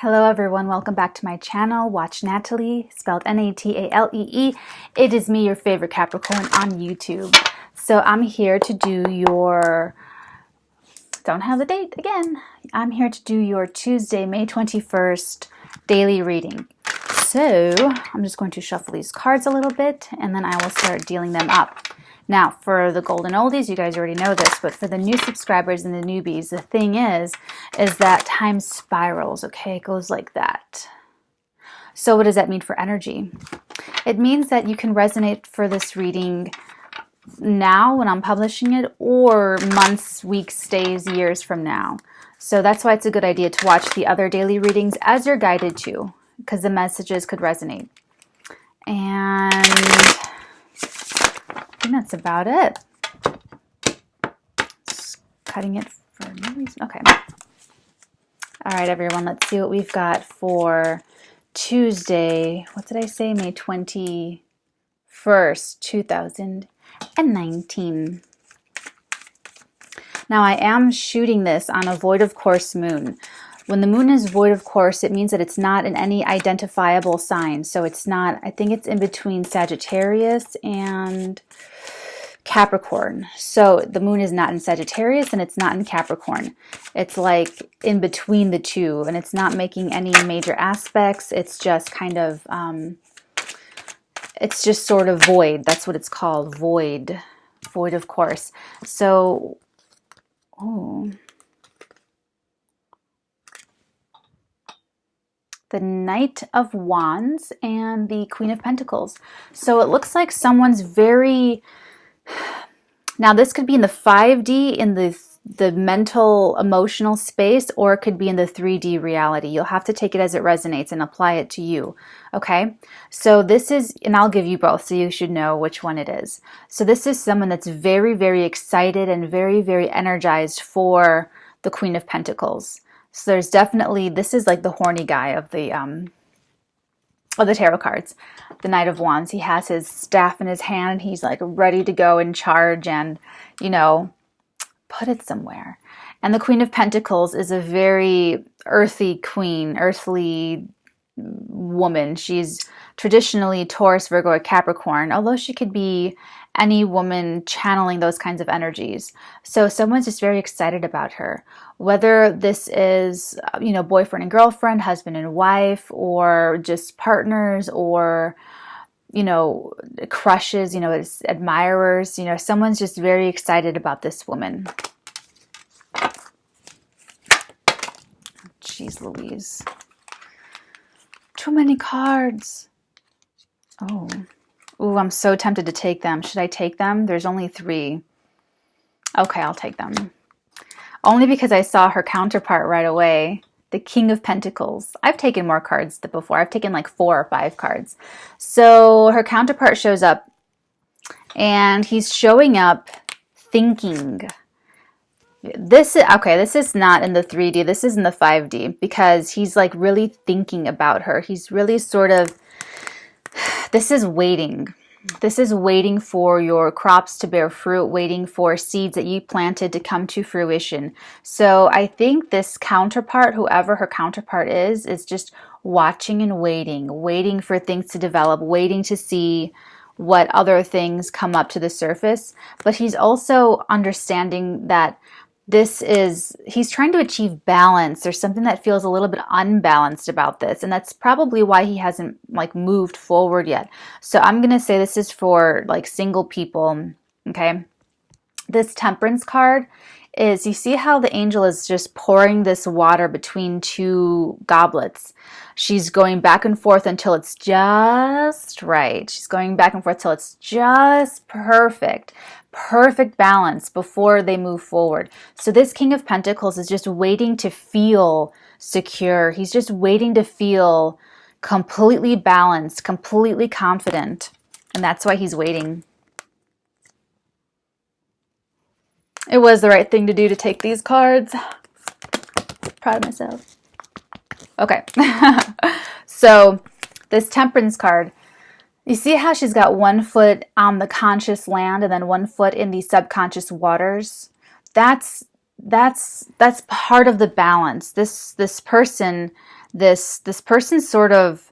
Hello everyone, welcome back to my channel, Watch Natalie, spelled Natalee. It is me, your favorite Capricorn on YouTube. So I'm here to do your, don't have the date again, I'm here to do your Tuesday, May 21st daily reading. So I'm just going to shuffle these cards a little bit and then I will start dealing them up. Now, for the golden oldies, you guys already know this, but for the new subscribers and the newbies, the thing is that time spirals, okay? It goes like that. So what does that mean for energy? It means that you can resonate for this reading now when I'm publishing it, or months, weeks, days, years from now. So that's why it's a good idea to watch the other daily readings as you're guided to, because the messages could resonate. And I think that's about it. Just cutting it for no reason. Okay. All right, everyone, let's see what we've got for Tuesday. What did I say? May 21st, 2019. Now, I am shooting this on a void of course moon. When the moon is void of course, it means that it's not in any identifiable sign. So it's not, I think it's in between Sagittarius and Capricorn. So the moon is not in Sagittarius and it's not in Capricorn. It's like in between the two, and it's not making any major aspects. It's just kind of, it's just sort of void. That's what it's called, void of course. So, the Knight of Wands and the Queen of Pentacles. So it looks like someone's very, now this could be in the 5D, in the mental, emotional space, or it could be in the 3D reality. You'll have to take it as it resonates and apply it to you, okay? So this is, and I'll give you both so you should know which one it is. So this is someone that's very, very excited and very, very energized for the Queen of Pentacles. So there's definitely, this is like the horny guy of the tarot cards. The Knight of Wands, he has his staff in his hand. He's like ready to go in charge and, you know, put it somewhere. And the Queen of Pentacles is a very earthy queen, earthly woman. She's traditionally Taurus, Virgo, or Capricorn, although she could be any woman channeling those kinds of energies. So someone's just very excited about her. Whether this is, you know, boyfriend and girlfriend, husband and wife, or just partners, or, you know, crushes, you know, admirers, you know, someone's just very excited about this woman. Jeez Louise. Too many cards. Oh. Ooh, I'm so tempted to take them. Should I take them? There's only 3. Okay, I'll take them. Only because I saw her counterpart right away. The King of Pentacles. I've taken more cards before. I've taken like 4 or 5 cards. So her counterpart shows up. And he's showing up thinking. This is not in the 3D. This is in the 5D. Because he's like really thinking about her. He's really sort of... This is waiting. This is waiting for your crops to bear fruit, waiting for seeds that you planted to come to fruition. So I think this counterpart, whoever her counterpart is just watching and waiting for things to develop, waiting to see what other things come up to the surface. But he's also understanding that he's trying to achieve balance. There's something that feels a little bit unbalanced about this. And that's probably why he hasn't like moved forward yet. So I'm going to say this is for like single people. Okay. This Temperance card is, you see how the angel is just pouring this water between 2 goblets. She's going back and forth until it's just right. She's going back and forth till it's just perfect balance before they move forward. So this King of Pentacles is just waiting to feel secure. He's just waiting to feel completely balanced, completely confident. And that's why he's waiting. It was the right thing to do to take these cards. Proud of myself. Okay. So this Temperance card, you see how she's got 1 foot on the conscious land and then 1 foot in the subconscious waters? That's part of the balance. This person this person's sort of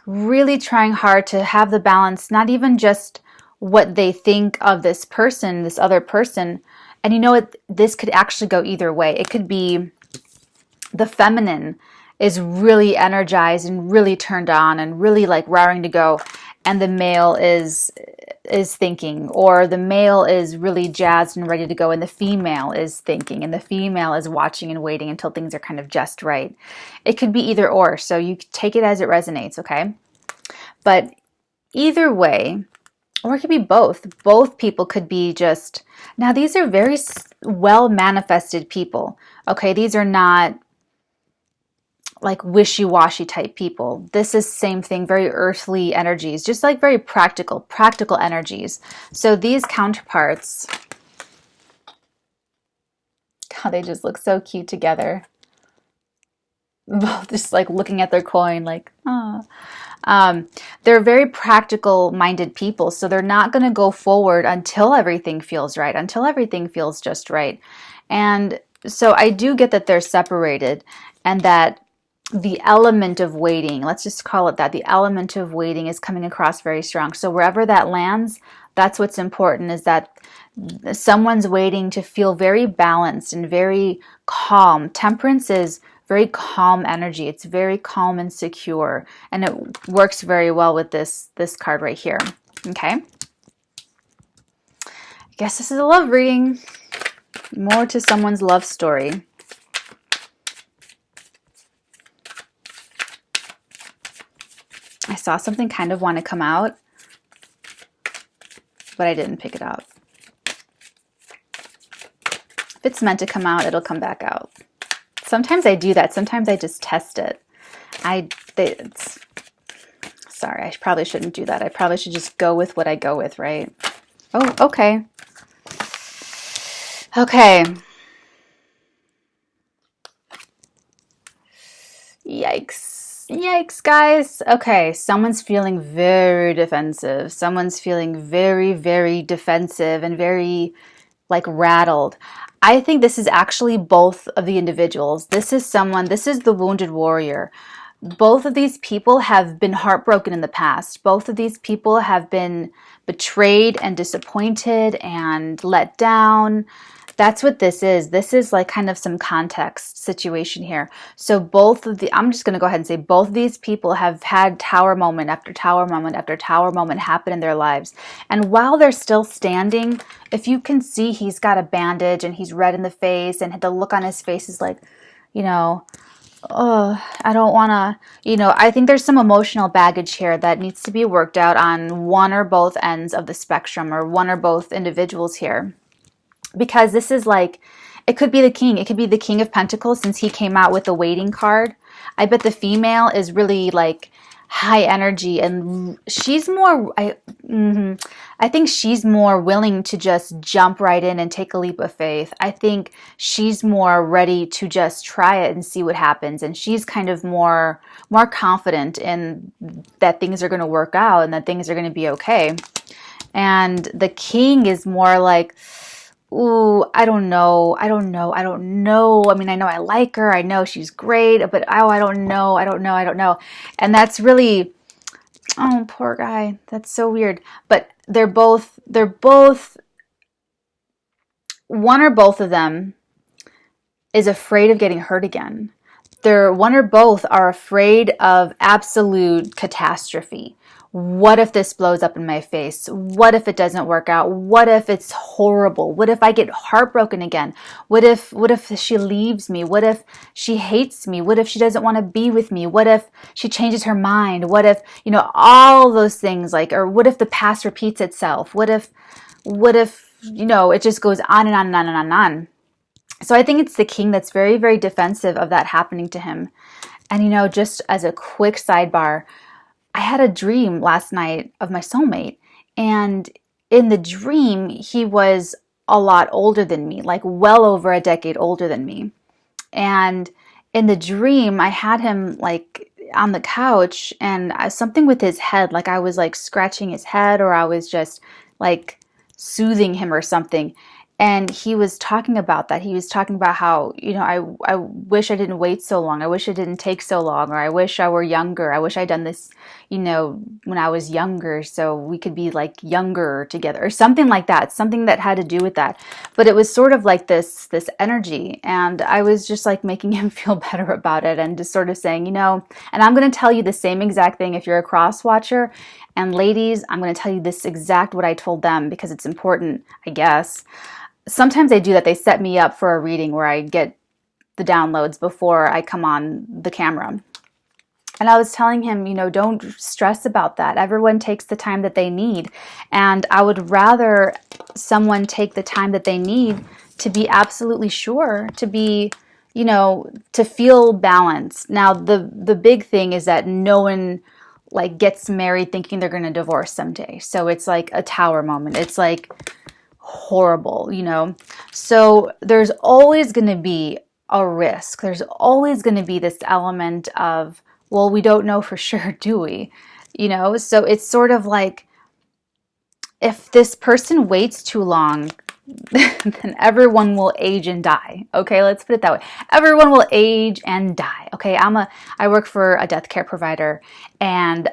really trying hard to have the balance, not even just what they think of this person, this other person. And you know what? This could actually go either way. It could be the feminine is really energized and really turned on and really like raring to go, and the male is thinking, or the male is really jazzed and ready to go, and the female is thinking, and the female is watching and waiting until things are kind of just right. It could be either or, so you take it as it resonates, okay? But either way, or it could be both. Both people could be just, now these are very well manifested people, okay? These are not like wishy-washy type people. This is same thing, very earthly energies, just like very practical energies. So these counterparts, God, they just look so cute together. Both just like looking at their coin like, oh. They're very practical minded people, so they're not going to go forward until everything feels right, until everything feels just right. And so I do get that they're separated, and that the element of waiting, let's just call it that, the element of waiting is coming across very strong. So wherever that lands, that's what's important, is that someone's waiting to feel very balanced and very calm. Temperance is very calm energy. It's very calm and secure, and it works very well with this card right here. Okay, I guess this is a love reading. More to someone's love story. I saw something kind of want to come out, but I didn't pick it up. If it's meant to come out, it'll come back out. Sometimes I do that. Sometimes I just test it. Sorry, I probably shouldn't do that. I probably should just go with what I go with, right? Oh, okay. Okay. Yikes. Yikes, guys. Okay, someone's feeling very defensive. Someone's feeling very, very defensive and very like rattled. I think this is actually both of the individuals. This is the wounded warrior. Both of these people have been heartbroken in the past. Both of these people have been betrayed and disappointed and let down. That's what this is. This is like kind of some context situation here. So I'm just going to go ahead and say both of these people have had tower moment after tower moment after tower moment happen in their lives. And while they're still standing, if you can see, he's got a bandage and he's red in the face, and the look on his face is like, you know, oh, I don't want to, I think there's some emotional baggage here that needs to be worked out on one or both ends of the spectrum, or one or both individuals here. Because this is like, it could be the king. It could be the King of Pentacles, since he came out with the waiting card. I bet the female is really like high energy, and she's more, I think she's more willing to just jump right in and take a leap of faith. I think she's more ready to just try it and see what happens. And she's kind of more confident in that things are going to work out and that things are going to be okay. And the king is more like, ooh, I don't know. I mean, I know I like her. I know she's great, but I don't know. And that's really, oh, poor guy. That's so weird. But they're both, one or both of them is afraid of getting hurt again. One or both are afraid of absolute catastrophe. What if this blows up in my face? What if it doesn't work out? What if it's horrible? What if I get heartbroken again? What if she leaves me? What if she hates me? What if she doesn't want to be with me? What if she changes her mind? What if, all those things, like, or what if the past repeats itself? What if, it just goes on and on and on and on and on. So I think it's the king that's very, very defensive of that happening to him. And, just as a quick sidebar, I had a dream last night of my soulmate, and in the dream, he was a lot older than me, like well over a decade older than me. And in the dream, I had him like on the couch, and something with his head, like I was like scratching his head, or I was just like soothing him or something. And he was talking about that. He was talking about how, I wish I didn't wait so long. I wish it didn't take so long. Or I wish I were younger. I wish I'd done this, when I was younger, so we could be like younger together or something like that. Something that had to do with that. But it was sort of like this energy. And I was just like making him feel better about it and just sort of saying, and I'm going to tell you the same exact thing if you're a cross watcher. And ladies, I'm going to tell you this exact what I told them because it's important, I guess. Sometimes they do that. They set me up for a reading where I get the downloads before I come on the camera. And I was telling him, don't stress about that. Everyone takes the time that they need. And I would rather someone take the time that they need to be absolutely sure, to be, to feel balanced. Now, the big thing is that no one like gets married thinking they're going to divorce someday. So it's like a tower moment. It's like horrible, So there's always going to be a risk. There's always going to be this element of, well, we don't know for sure, do we? So it's sort of like if this person waits too long, then everyone will age and die. Okay, let's put it that way. Everyone will age and die. Okay, I work for a death care provider, and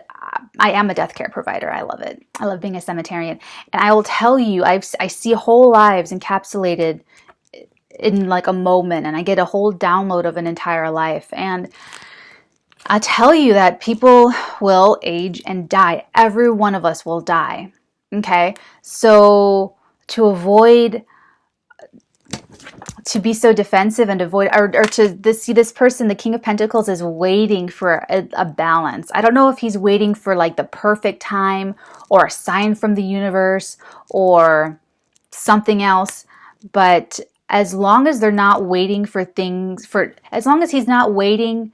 I am a death care provider. I love it. I love being a cemeterian. And I will tell you, I see whole lives encapsulated in like a moment, and I get a whole download of an entire life. And I tell you that people will age and die. Every one of us will die. Okay, so to avoid, to be so defensive and avoid, or to see this person, the King of Pentacles, is waiting for a balance. I don't know if he's waiting for like the perfect time or a sign from the universe or something else, but as long as they're not waiting for things, as long as he's not waiting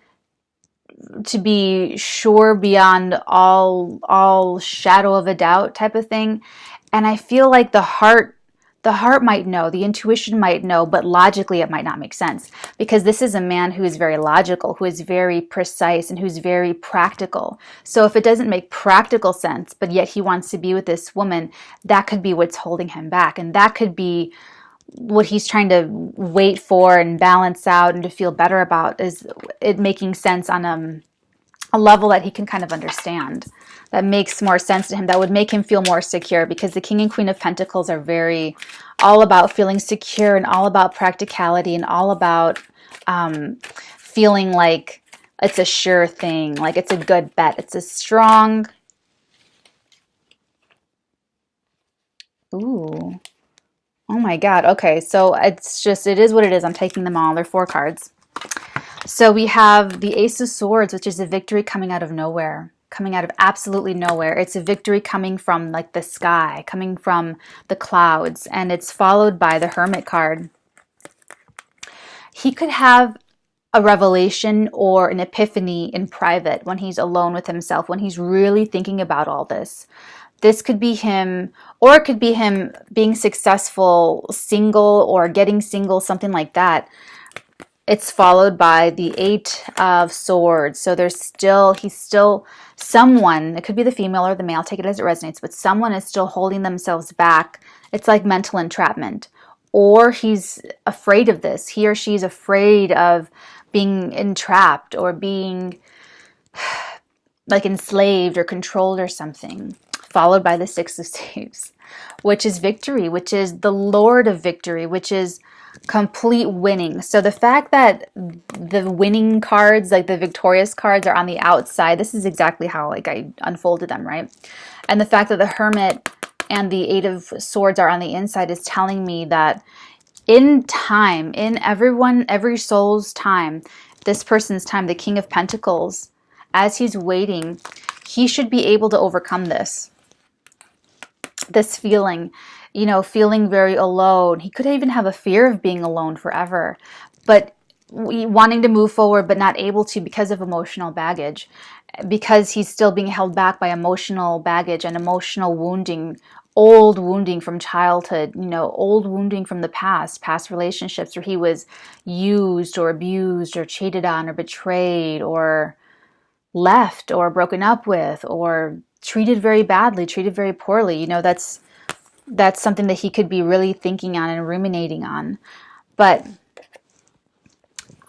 to be sure beyond all shadow of a doubt type of thing. And I feel like the heart might know, the intuition might know, but logically it might not make sense, because this is a man who is very logical, who is very precise, and who's very practical. So if it doesn't make practical sense, but yet he wants to be with this woman, that could be what's holding him back. And that could be what he's trying to wait for and balance out and to feel better about, is it making sense on a level that he can kind of understand, that makes more sense to him, that would make him feel more secure, because the King and Queen of Pentacles are very all about feeling secure and all about practicality and all about feeling like it's a sure thing, like it's a good bet, it's a strong. Ooh. Oh my God. Okay, so it is what it is. I'm taking them all. They're 4 cards. So we have the Ace of Swords, which is a victory coming out of nowhere, coming out of absolutely nowhere. It's a victory coming from like the sky, coming from the clouds, and it's followed by the Hermit card. He could have a revelation or an epiphany in private when he's alone with himself, when he's really thinking about all this. This could be him, or it could be him being successful, single, or getting single, something like that. It's followed by the 8 of Swords. So he's still someone, it could be the female or the male, take it as it resonates, but someone is still holding themselves back. It's like mental entrapment. Or he's afraid of this. He or she's afraid of being entrapped or being like enslaved or controlled or something. Followed by the 6 of Staves, which is victory, which is the Lord of victory, which is complete winning. So the fact that the winning cards, like the victorious cards, are on the outside, this is exactly how like I unfolded them, right? And the fact that the Hermit and the 8 of Swords are on the inside is telling me that in time, in every soul's time, this person's time, the King of Pentacles, as he's waiting, he should be able to overcome this feeling, feeling very alone. He could even have a fear of being alone forever, but wanting to move forward, but not able to because of emotional baggage, because he's still being held back by emotional baggage and emotional wounding, old wounding from childhood, old wounding from the past relationships where he was used or abused or cheated on or betrayed or left or broken up with or treated very badly, treated very poorly. That's That's something that he could be really thinking on and ruminating on. But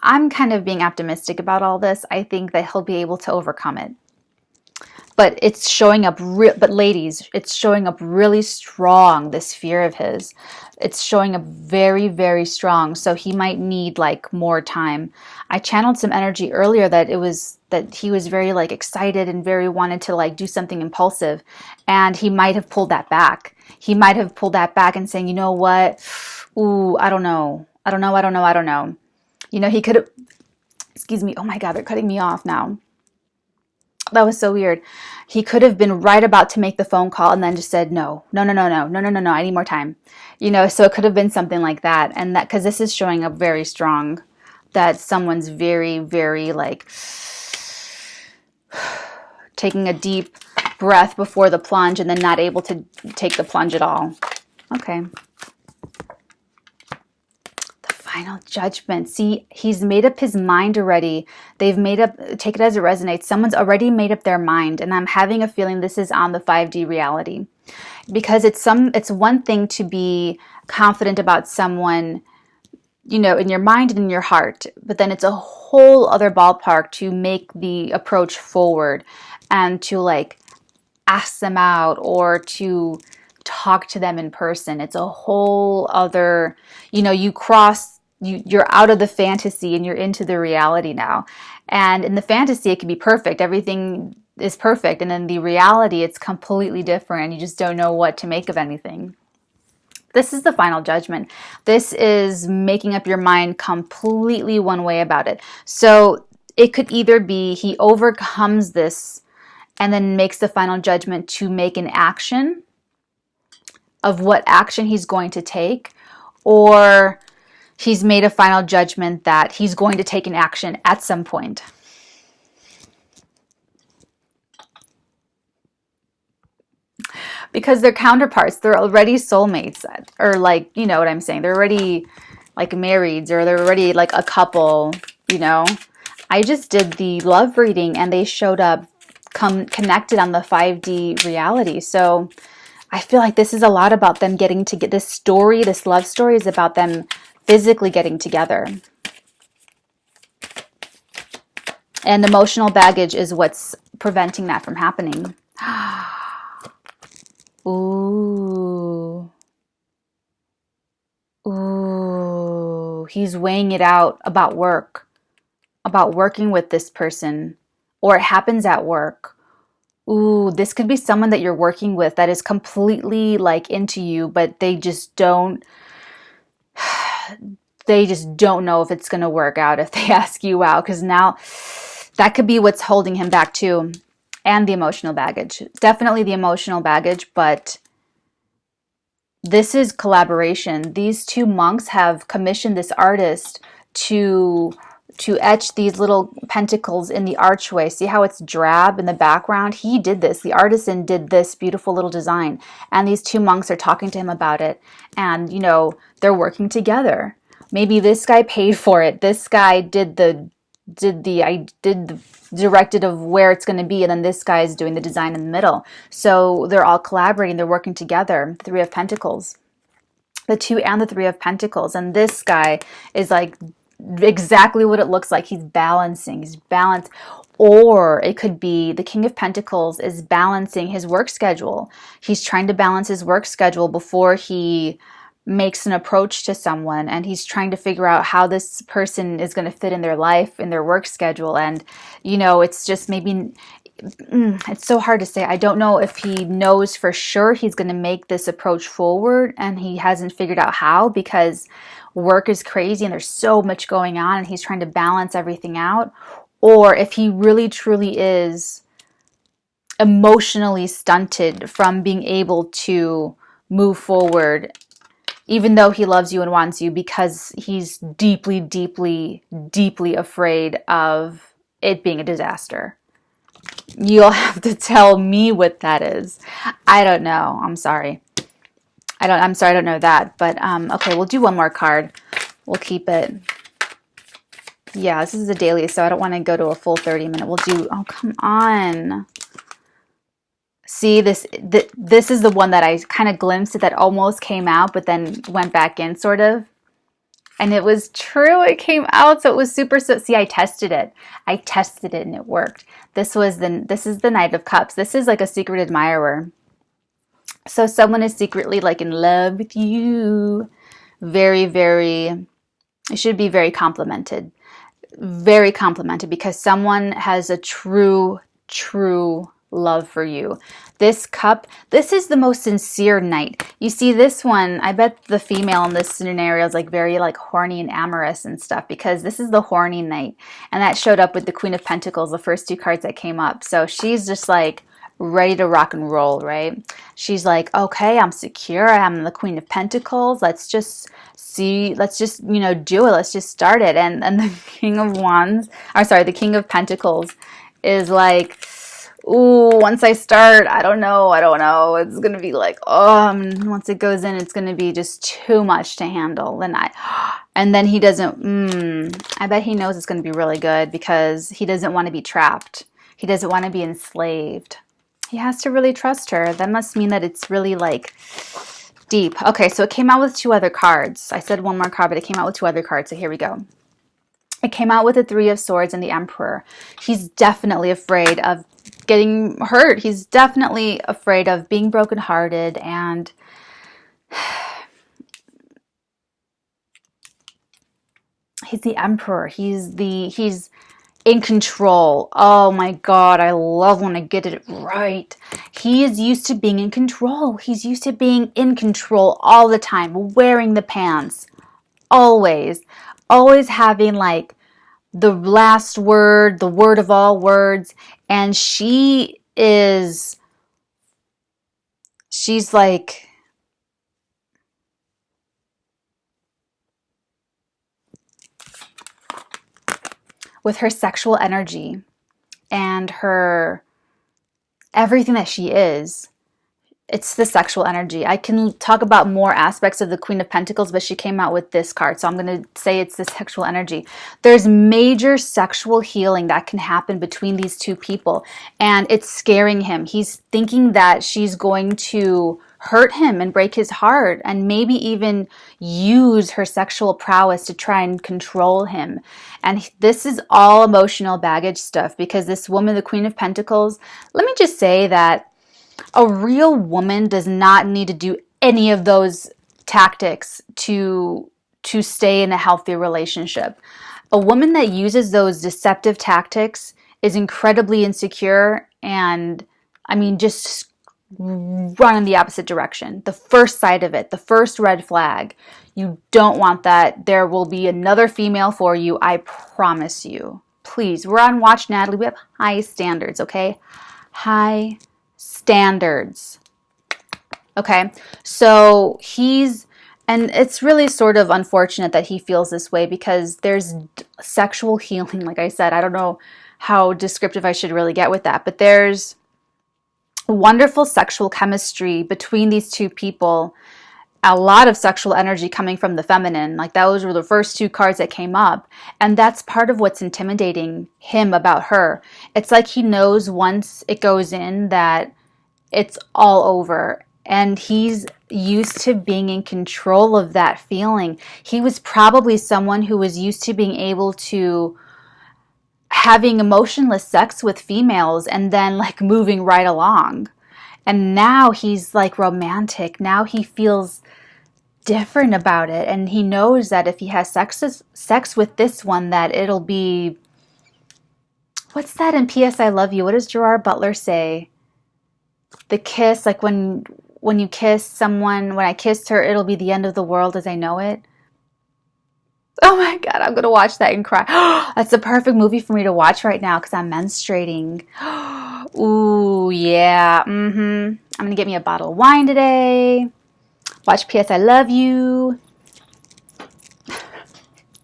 I'm kind of being optimistic about all this. I think that he'll be able to overcome it. But it's showing up, but ladies, it's showing up really strong, this fear of his. It's showing up very, very strong. So he might need like more time. I channeled some energy earlier that he was very like excited and very wanted to like do something impulsive. And he might have pulled that back. He might have pulled that back and saying, you know what? Ooh, I don't know. I don't know. I don't know. I don't know. You know, he could have, excuse me. Oh my God, they're cutting me off now. That was so weird. He could have been right about to make the phone call and then just said, no, no, no, no, no, no, no, no, no, I need more time. You know, so it could have been something like that. And that, because this is showing up very strong, that someone's very, very like taking a deep breath before the plunge and then not able to take the plunge at all. Okay. Final judgment. See, he's made up his mind already. They've made up, take it as it resonates. Someone's already made up their mind. And I'm having a feeling this is on the 5D reality. Because it's one thing to be confident about someone, you know, in your mind and in your heart. But then it's a whole other ballpark to make the approach forward and to like ask them out or to talk to them in person. It's a whole other, you know, you're out of the fantasy and you're into the reality now. And in the fantasy, it can be perfect. Everything is perfect. And in the reality, it's completely different. And you just don't know what to make of anything. This is the final judgment. This is making up your mind completely one way about it. So it could either be he overcomes this and then makes the final judgment to make an action of what action he's going to take, or he's made a final judgment that he's going to take an action at some point. Because they're counterparts. They're already soulmates. Or like, you know what I'm saying? They're already like married, or they're already like a couple, you know? I just did the love reading and they showed up connected on the 5D reality. So I feel like this is a lot about them getting to get this story. This love story is about them physically getting together. And emotional baggage is what's preventing that from happening. Ooh. Ooh. He's weighing it out about work, about working with this person, or it happens at work. Ooh, this could be someone that you're working with that is completely like into you, but they just don't know if it's going to work out if they ask you out, because now that could be what's holding him back too. And the emotional baggage. Definitely the emotional baggage, but this is collaboration. These two monks have commissioned this artist to etch these little pentacles in the archway. See how it's drab in the background? He did this. The artisan did this beautiful little design. And these two monks are talking to him about it. And, you know, they're working together. Maybe this guy paid for it. This guy did the directed of where it's going to be, and then this guy is doing the design in the middle. So they're all collaborating. They're working together. Three of Pentacles. The Two and the Three of Pentacles. And this guy is like exactly what it looks like. He's balancing. He's balanced. Or it could be the King of Pentacles is balancing his work schedule. He's trying to balance his work schedule before he makes an approach to someone, and he's trying to figure out how this person is going to fit in their life, in their work schedule. And, you know, it's just maybe, it's so hard to say. I don't know if he knows for sure he's going to make this approach forward and he hasn't figured out how, because work is crazy and there's so much going on and he's trying to balance everything out. Or if he really truly is emotionally stunted from being able to move forward, even though he loves you and wants you, because he's deeply, deeply, deeply afraid of it being a disaster. You'll have to tell me what that is. I don't know. I'm sorry. I'm sorry, I don't know that. But okay, we'll do one more card. We'll keep it. Yeah, this is a daily, so I don't want to go to a full 30 minute. We'll do, oh, come on. See, this is the one that I kind of glimpsed that almost came out, but then went back in, sort of. And it was true. It came out, so it was super. So see, I tested it. I tested it, and it worked. This is the Knight of Cups. This is like a secret admirer. So someone is secretly like in love with you. Very, very. It should be very complimented. Very complimented because someone has a true love for you. This cup, this is the most sincere knight. You see this one, I bet the female in this scenario is like very like horny and amorous and stuff because this is the horny knight. And that showed up with the Queen of Pentacles, the first two cards that came up. So she's just like ready to rock and roll, right? She's like, okay, I'm secure. I'm the Queen of Pentacles. Let's just see, let's just, do it. Let's just start it. And the King of Wands, the King of Pentacles is like, ooh, once I start, I don't know. It's going to be like, once it goes in, it's going to be just too much to handle. And then he doesn't, I bet he knows it's going to be really good because he doesn't want to be trapped. He doesn't want to be enslaved. He has to really trust her. That must mean that it's really like deep. Okay, so it came out with two other cards. I said one more card, but it came out with two other cards. So here we go. It came out with the Three of Swords and the Emperor. He's definitely afraid of getting hurt. He's definitely afraid of being brokenhearted, and he's the Emperor. He's in control. Oh my God, I love when I get it right. He is used to being in control. He's used to being in control all the time, wearing the pants, always having like the last word, the word of all words. And she's like, with her sexual energy and her everything that she is, it's the sexual energy. I can talk about more aspects of the Queen of Pentacles, but she came out with this card, so I'm going to say it's the sexual energy. There's major sexual healing that can happen between these two people, and it's scaring him. He's thinking that she's going to hurt him and break his heart, and maybe even use her sexual prowess to try and control him. And this is all emotional baggage stuff, because this woman, the Queen of Pentacles, let me just say that a real woman does not need to do any of those tactics to stay in a healthy relationship. A woman that uses those deceptive tactics is incredibly insecure and, just run in the opposite direction. The first sight of it, the first red flag, you don't want that. There will be another female for you, I promise you. Please, we're on Watch Natalie. We have high standards, okay? High standards. Okay, so and it's really sort of unfortunate that he feels this way, because there's sexual healing. Like I said, I don't know how descriptive I should really get with that, but there's wonderful sexual chemistry between these two people. A lot of sexual energy coming from the feminine. Like those were the first two cards that came up. And that's part of what's intimidating him about her. It's like he knows once it goes in that it's all over. And he's used to being in control of that feeling. He was probably someone who was used to being able to having emotionless sex with females and then like moving right along. And now he's like romantic. Now he feels different about it, and he knows that if he has sex with this one, that it'll be, what's that in P.S. I Love You? What does Gerard Butler say? The kiss, like when you kiss someone, when I kissed her, it'll be the end of the world as I know it. Oh my God, I'm gonna watch that and cry. That's the perfect movie for me to watch right now because I'm menstruating. Ooh, yeah. I'm gonna get me a bottle of wine today. Watch P.S. I Love You.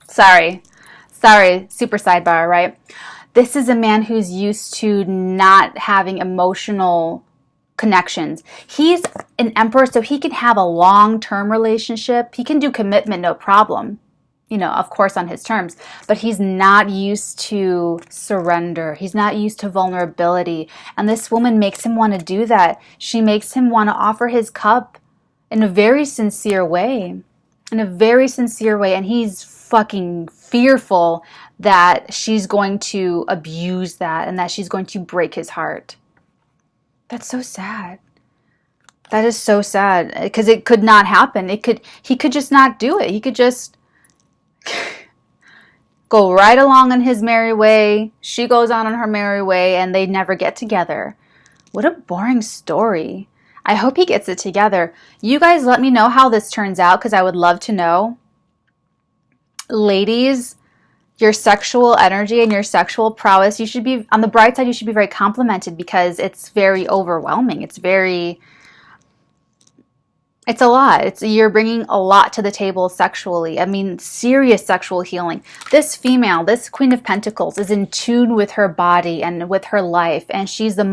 Sorry, super sidebar, right? This is a man who's used to not having emotional connections. He's an emperor, so he can have a long-term relationship. He can do commitment, no problem. you know, of course on his terms, but he's not used to surrender. He's not used to vulnerability. And this woman makes him want to do that. She makes him want to offer his cup in a very sincere way. In a very sincere way. And he's fucking fearful that she's going to abuse that and that she's going to break his heart. That's so sad. That is so sad, because it could not happen. He could just not do it. He could just go right along on his merry way. She goes on her merry way, and they never get together. What a boring story. I hope he gets it together. You guys let me know how this turns out, because I would love to know. Ladies, your sexual energy and your sexual prowess, you should be, on the bright side, you should be very complimented, because it's very overwhelming. It's a lot. You're bringing a lot to the table sexually. I mean, serious sexual healing. This female, this Queen of Pentacles, is in tune with her body and with her life, and she's the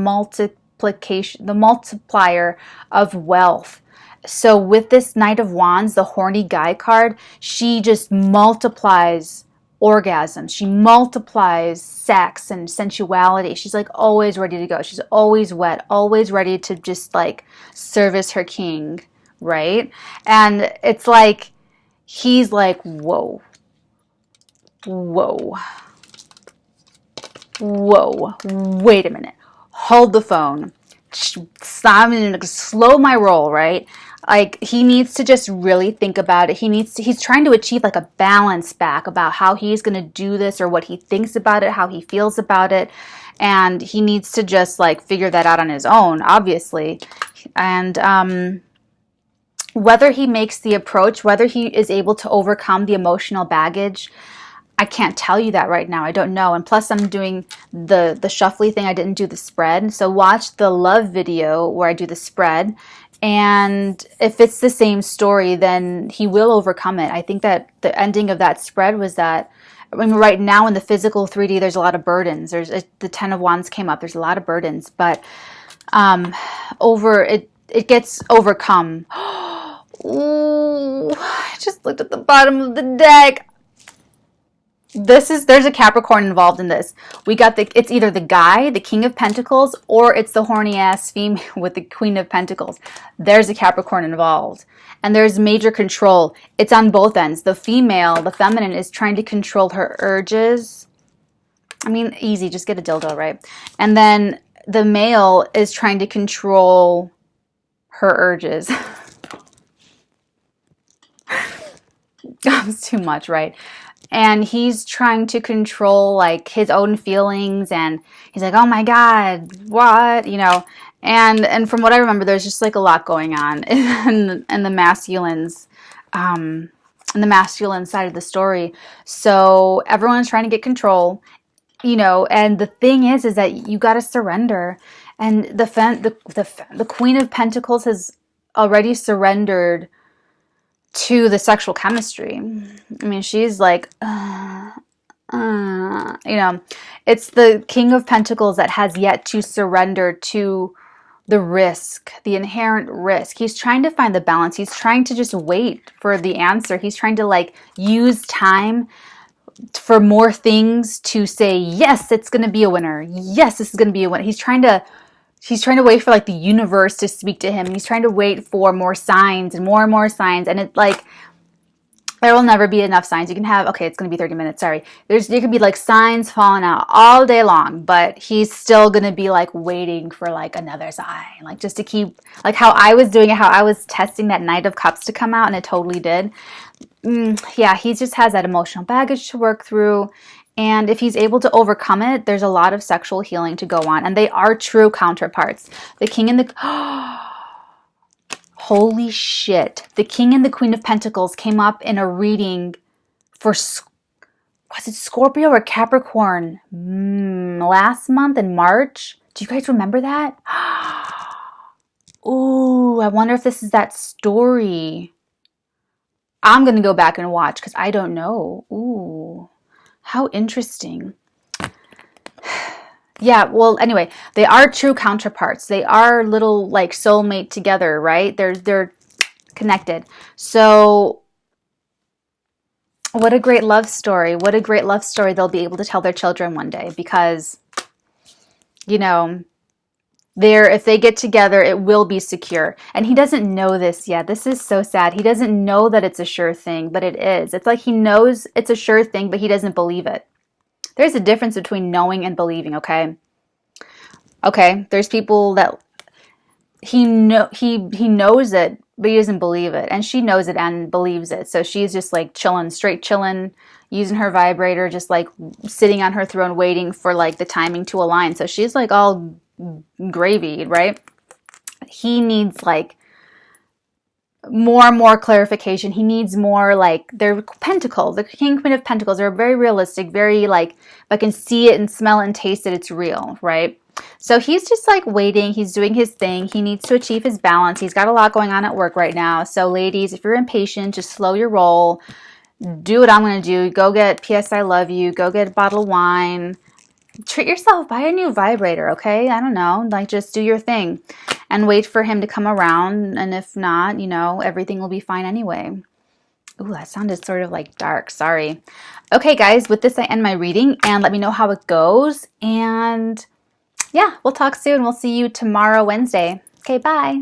multiplier of wealth. So with this Knight of Wands, the horny guy card, she just multiplies orgasms. She multiplies sex and sensuality. She's like always ready to go. She's always wet, always ready to just like service her king. Right? And it's like, he's like, whoa, whoa, whoa, wait a minute, hold the phone, I'm gonna slow my roll, right? Like, he needs to just really think about it. He's trying to achieve like a balance back about how he's gonna do this, or what he thinks about it, how he feels about it. And he needs to just like figure that out on his own, obviously. And, whether he makes the approach, whether he is able to overcome the emotional baggage, I can't tell you that right now. I don't know. And plus, I'm doing the shuffly thing. I didn't do the spread. So watch the love video where I do the spread. And if it's the same story, then he will overcome it. I think that the ending of that spread was that, I mean, right now in the physical 3D, there's a lot of burdens. The Ten of Wands came up. There's a lot of burdens. But it gets overcome. Ooh, I just looked at the bottom of the deck. There's a Capricorn involved in this. It's either the guy, the King of Pentacles, or it's the horny ass female with the Queen of Pentacles. There's a Capricorn involved. And there's major control. It's on both ends. The female, the feminine, is trying to control her urges. I mean, easy, just get a dildo, right? And then the male is trying to control her urges. It's too much, right? And he's trying to control like his own feelings, and he's like, oh my God, what? You know, and from what I remember, there's just like a lot going on in the masculines, in the masculine side of the story. So everyone's trying to get control, you know, and the thing is that you got to surrender. And the Queen of Pentacles has already surrendered to the sexual chemistry. I mean, she's like, you know, it's the King of Pentacles that has yet to surrender to the risk, the inherent risk. He's trying to find the balance. He's trying to just wait for the answer. He's trying to like use time for more things to say, yes, it's going to be a winner. Yes, this is going to be a winner. He's trying to wait for like the universe to speak to him. He's trying to wait for more signs and more signs. And it's like, there will never be enough signs. You can have, okay, it's going to be 30 minutes. Sorry. There could be like signs falling out all day long, but he's still going to be like waiting for like another sign, like just to keep, like how I was doing it, how I was testing that Knight of Cups to come out, and it totally did. Yeah, he just has that emotional baggage to work through. And if he's able to overcome it, there's a lot of sexual healing to go on. And they are true counterparts. The King and the... Holy shit. The King and the Queen of Pentacles came up in a reading for... Was it Scorpio or Capricorn? Last month in March? Do you guys remember that? Ooh, I wonder if this is that story. I'm going to go back and watch because I don't know. Ooh. How interesting. Yeah, well, anyway, they are true counterparts. They are little like soulmate together, right? They're connected. So What a great love story. What a great love story they'll be able to tell their children one day, because, you know, if they get together, it will be secure. And he doesn't know this yet. This is so sad. He doesn't know that it's a sure thing, but it is. It's like he knows it's a sure thing, but he doesn't believe it. There's a difference between knowing and believing, okay? Okay, there's people that he knows it, but he doesn't believe it. And she knows it and believes it. So she's just like chilling, straight chilling, using her vibrator, just like sitting on her throne, waiting for like the timing to align. So she's like all gravy, right? He needs like more and more clarification. He needs more, like, they're pentacles, the king, queen of pentacles. They're very realistic, very like, if I can see it and smell it and taste it, it's real, right? So he's just like waiting. He's doing his thing. He needs to achieve his balance. He's got a lot going on at work right now. So ladies, if you're impatient, just slow your roll. Do what I'm going to do. Go get PS I Love You. Go get a bottle of wine. Treat yourself. Buy a new vibrator, okay? I don't know. Like, just do your thing and wait for him to come around. And if not, you know, everything will be fine anyway. Ooh, that sounded sort of like dark. Sorry. Okay, guys, with this, I end my reading, and let me know how it goes. And yeah, we'll talk soon. We'll see you tomorrow, Wednesday. Okay, bye.